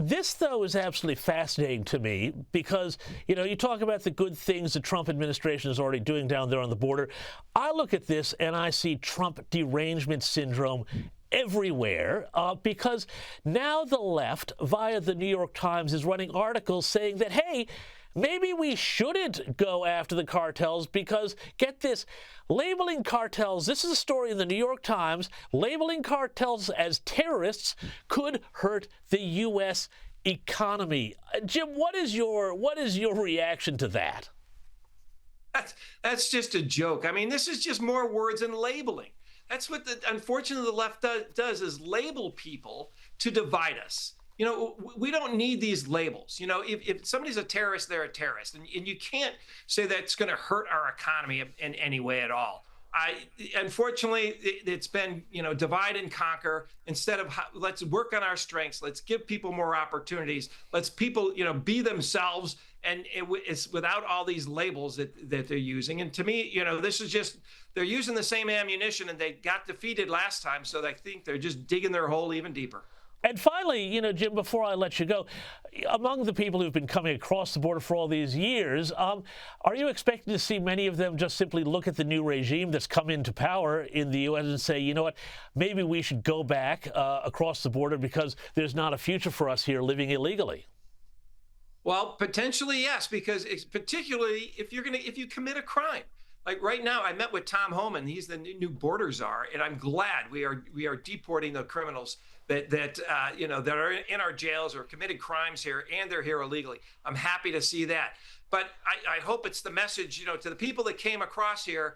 This, though, is absolutely fascinating to me because, you talk about the good things the Trump administration is already doing down there on the border. I look at this and I see Trump derangement syndrome everywhere because now the left, via the New York Times, is running articles saying that, hey, maybe we shouldn't go after the cartels because, get this, labeling cartels, this is a story in the New York Times, labeling cartels as terrorists could hurt the U.S. economy. Jim, what is your reaction to that? That's just a joke. I mean, this is just more words and labeling. That's what, unfortunately, the left does is label people to divide us. We don't need these labels. If somebody's a terrorist, they're a terrorist. And you can't say that's going to hurt our economy in any way at all. Unfortunately, it's been, divide and conquer instead of let's work on our strengths. Let's give people more opportunities. Let's people, be themselves. And it's without all these labels that they're using. And to me, this is just, they're using the same ammunition and they got defeated last time. So I think they're just digging their hole even deeper. And finally, Jim, before I let you go, among the people who've been coming across the border for all these years, are you expecting to see many of them just simply look at the new regime that's come into power in the U.S. and say, you know what, maybe we should go back across the border because there's not a future for us here living illegally? Well, potentially, yes, because particularly if you commit a crime. Like right now, I met with Tom Homan. He's the new border czar, and I'm glad we are deporting the criminals that are in our jails or committed crimes here, and they're here illegally. I'm happy to see that. But I hope it's the message, to the people that came across here,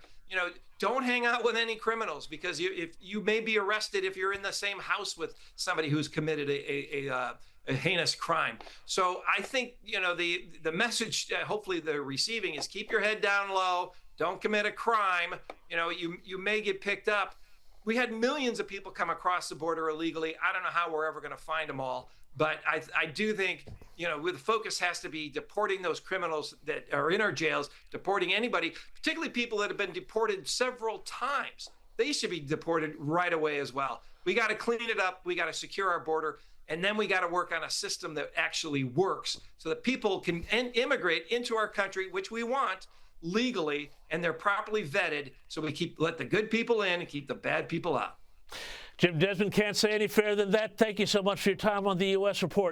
don't hang out with any criminals because if you may be arrested if you're in the same house with somebody who's committed a heinous crime. So I think, the message hopefully they're receiving is keep your head down low. Don't commit a crime. You may get picked up. We had millions of people come across the border illegally. I don't know how we're ever going to find them all. But I do think, the focus has to be deporting those criminals that are in our jails, deporting anybody, particularly people that have been deported several times. They should be deported right away as well. We got to clean it up. We got to secure our border. And then we got to work on a system that actually works so that people can immigrate into our country, which we want, legally, and they're properly vetted so we let the good people in and keep the bad people out. Jim Desmond, can't say any fairer than that. Thank you so much for your time on the U.S. Report.